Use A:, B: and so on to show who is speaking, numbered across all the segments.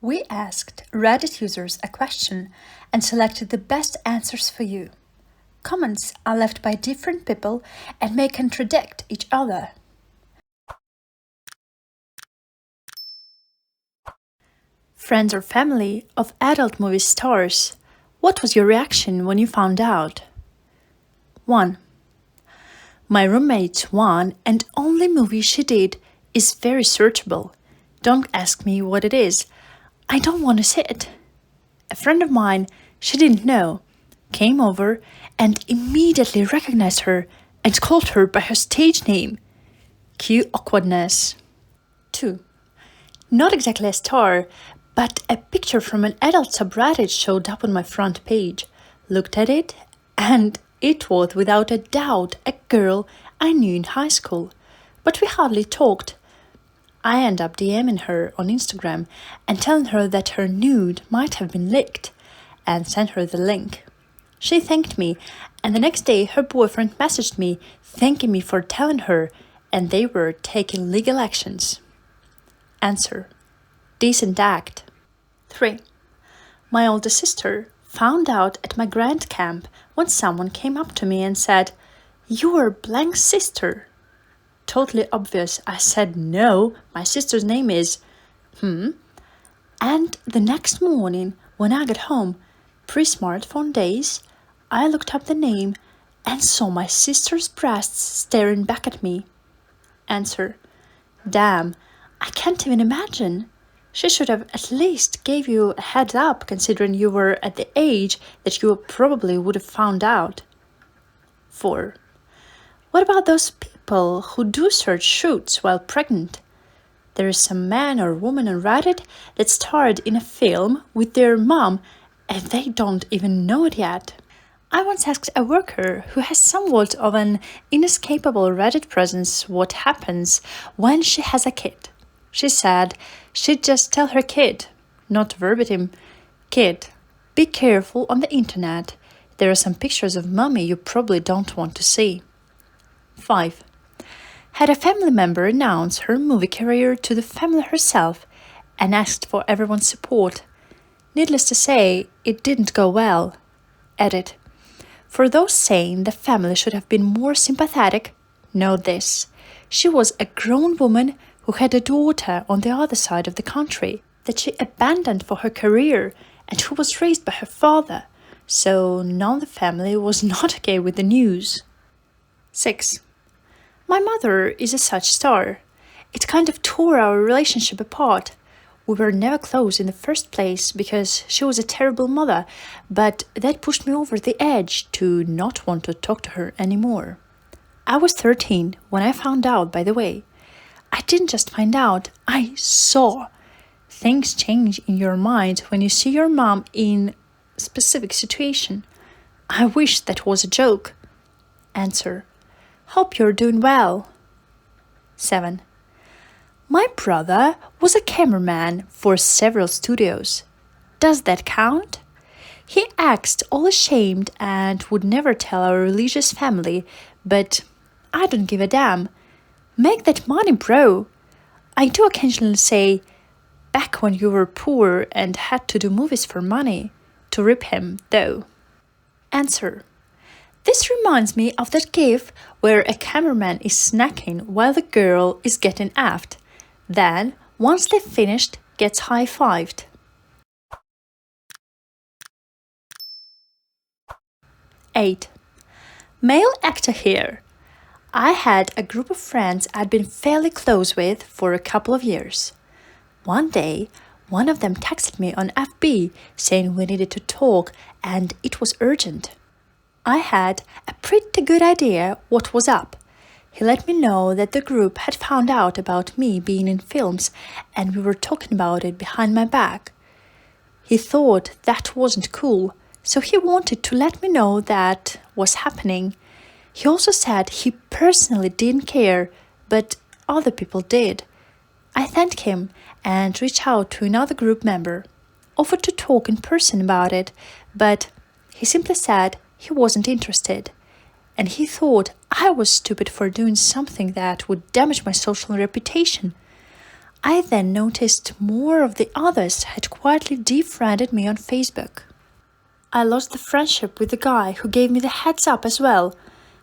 A: We asked Reddit users a question and selected the best answers for you. Comments are left by different people and may contradict each other. Friends or family of adult movie stars, what was your reaction when you found out? 1. My roommate's one and only movie she did is very searchable. Don't ask me what it is. I don't want to see it. A friend of mine, she didn't know, came over and immediately recognized her and called her by her stage name. Cue awkwardness. 2. Not exactly a star, but a picture from an adult subreddit showed up on my front page. Looked at it, and it was without a doubt a girl I knew in high school. But we hardly talked. I end up DMing her on Instagram and telling her that her nude might have been leaked, and sent her the link. She thanked me, and the next day her boyfriend messaged me thanking me for telling her, and they were taking legal actions. Answer: decent act. 3. My older sister found out at my grad camp when someone came up to me and said, "You're blank's sister." Totally obvious. I said, "No, my sister's name is..." And the next morning, when I got home, pre-smartphone days, I looked up the name and saw my sister's breasts staring back at me. Answer: damn, I can't even imagine. She should have at least gave you a heads up, considering you were at the age that you probably would have found out. 4. What about those people who do search shoots while pregnant? There is some man or woman on Reddit that starred in a film with their mom and they don't even know it yet. I once asked a worker who has somewhat of an inescapable Reddit presence what happens when she has a kid. She said she'd just tell her kid, not verbatim, "Kid, be careful on the internet. There are some pictures of mommy you probably don't want to see." 5. Had a family member announce her movie career to the family herself and asked for everyone's support. Needless to say, it didn't go well. Edit: for those saying the family should have been more sympathetic, know this. She was a grown woman who had a daughter on the other side of the country that she abandoned for her career and who was raised by her father, so none of the family was not okay with the news. 6. My mother is a such star. It kind of tore our relationship apart. We were never close in the first place because she was a terrible mother, but that pushed me over the edge to not want to talk to her anymore. I was 13 when I found out, by the way. I didn't just find out, I saw. Things change in your mind when you see your mom in a specific situation. I wish that was a joke. Answer: hope you're doing well. 7. My brother was a cameraman for several studios. Does that count? He acts all ashamed and would never tell our religious family, but I don't give a damn. Make that money, bro. I do occasionally say, back when you were poor and had to do movies for money, to rip him, though. Answer: this reminds me of that gif where a cameraman is snacking while the girl is getting effed. Then, once they've finished, gets high-fived. 8. Male actor here. I had a group of friends I'd been fairly close with for a couple of years. One day, one of them texted me on FB saying we needed to talk and it was urgent. I had a pretty good idea what was up. He let me know that the group had found out about me being in films and we were talking about it behind my back. He thought that wasn't cool, so he wanted to let me know that was happening. He also said he personally didn't care, but other people did. I thanked him and reached out to another group member, offered to talk in person about it, but he simply said he wasn't interested, and he thought I was stupid for doing something that would damage my social reputation. I then noticed more of the others had quietly defriended me on Facebook. I lost the friendship with the guy who gave me the heads up as well.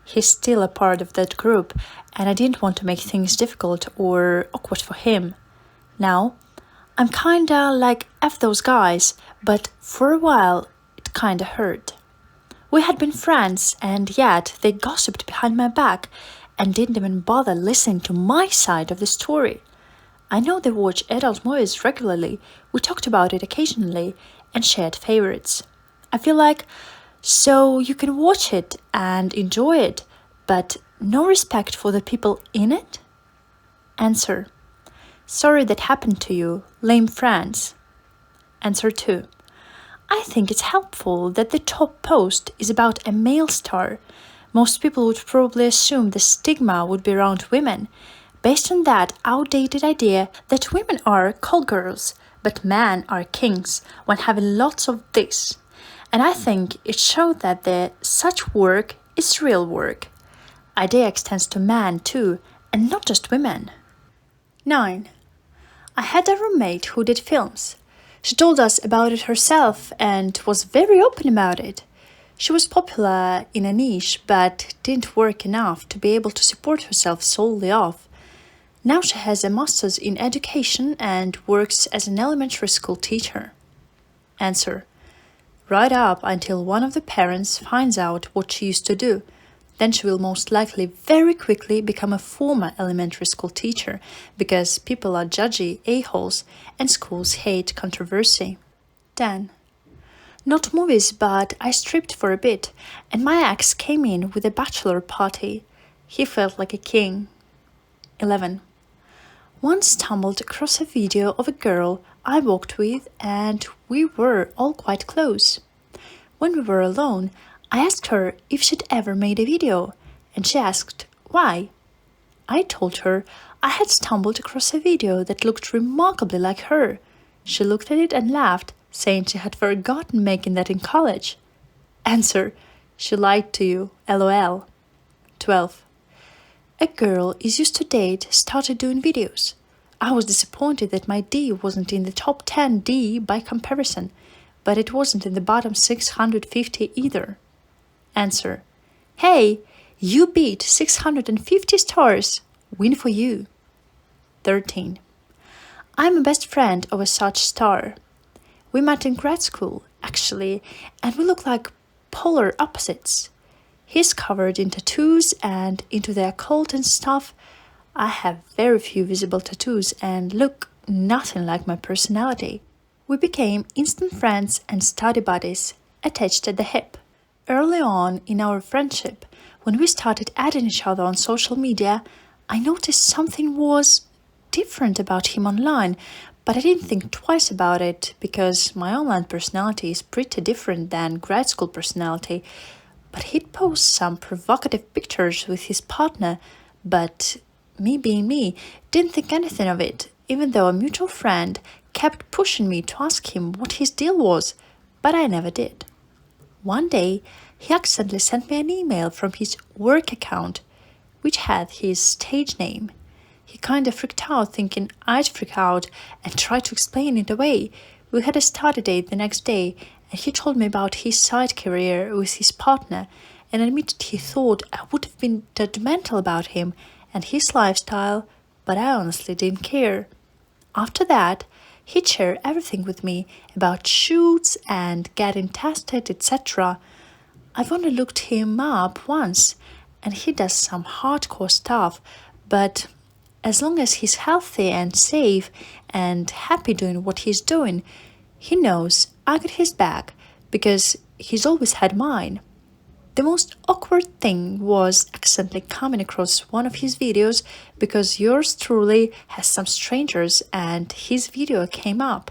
A: He's still a part of that group, and I didn't want to make things difficult or awkward for him. Now, I'm kinda like F those guys, but for a while it kinda hurt. We had been friends, and yet they gossiped behind my back and didn't even bother listening to my side of the story. I know they watch adult movies regularly, we talked about it occasionally, and shared favorites. I feel like, so you can watch it and enjoy it, but no respect for the people in it? Answer: sorry that happened to you, lame friends. Answer 2: I think it's helpful that the top post is about a male star. Most people would probably assume the stigma would be around women, based on that outdated idea that women are call girls, but men are kings when having lots of this. And I think it showed that the such work is real work. Idea extends to men too, and not just women. 9. I had a roommate who did films. She told us about it herself and was very open about it. She was popular in a niche but didn't work enough to be able to support herself solely off. Now she has a master's in education and works as an elementary school teacher. Answer: right up until one of the parents finds out what she used to do. Then she will most likely very quickly become a former elementary school teacher because people are judgy a-holes and schools hate controversy. 10. Not movies, but I stripped for a bit, and my ex came in with a bachelor party. He felt like a king. 11. Once stumbled across a video of a girl I walked with, and we were all quite close. When we were alone, I asked her if she'd ever made a video, and she asked why. I told her I had stumbled across a video that looked remarkably like her. She looked at it and laughed, saying she had forgotten making that in college. Answer: she lied to you, lol. 12. A girl I used to date started doing videos. I was disappointed that my D wasn't in the top 10 D by comparison, but it wasn't in the bottom 650 either. Answer: hey, you beat 650 stars. Win for you. 13. I'm a best friend of a such star. We met in grad school, actually, and we look like polar opposites. He's covered in tattoos and into the occult and stuff. I have very few visible tattoos and look nothing like my personality. We became instant friends and study buddies, attached at the hip. Early on in our friendship, when we started adding each other on social media, I noticed something was different about him online, but I didn't think twice about it because my online personality is pretty different than grad school personality. But he'd post some provocative pictures with his partner, but me being me, didn't think anything of it, even though a mutual friend kept pushing me to ask him what his deal was, but I never did. One day, he accidentally sent me an email from his work account, which had his stage name. He kinda freaked out, thinking I'd freak out, and tried to explain it away. We had a study date the next day, and he told me about his side career with his partner, and admitted he thought I would have been judgmental about him and his lifestyle, but I honestly didn't care. After that, he'd share everything with me about shoots and getting tested, etc. I've only looked him up once, and he does some hardcore stuff, but as long as he's healthy and safe and happy doing what he's doing, he knows I got his back because he's always had mine. The most awkward thing was accidentally coming across one of his videos because yours truly has some strangers and his video came up.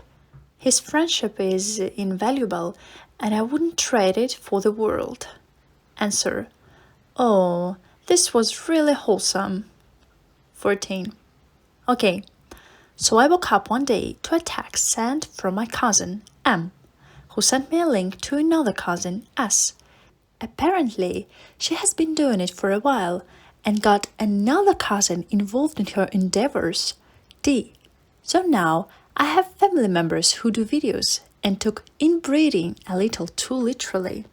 A: His friendship is invaluable and I wouldn't trade it for the world. Answer: oh, this was really wholesome. 14. Okay, so I woke up one day to a text sent from my cousin, M, who sent me a link to another cousin, S. Apparently, she has been doing it for a while and got another cousin involved in her endeavors, D. So now I have family members who do videos and took inbreeding a little too literally.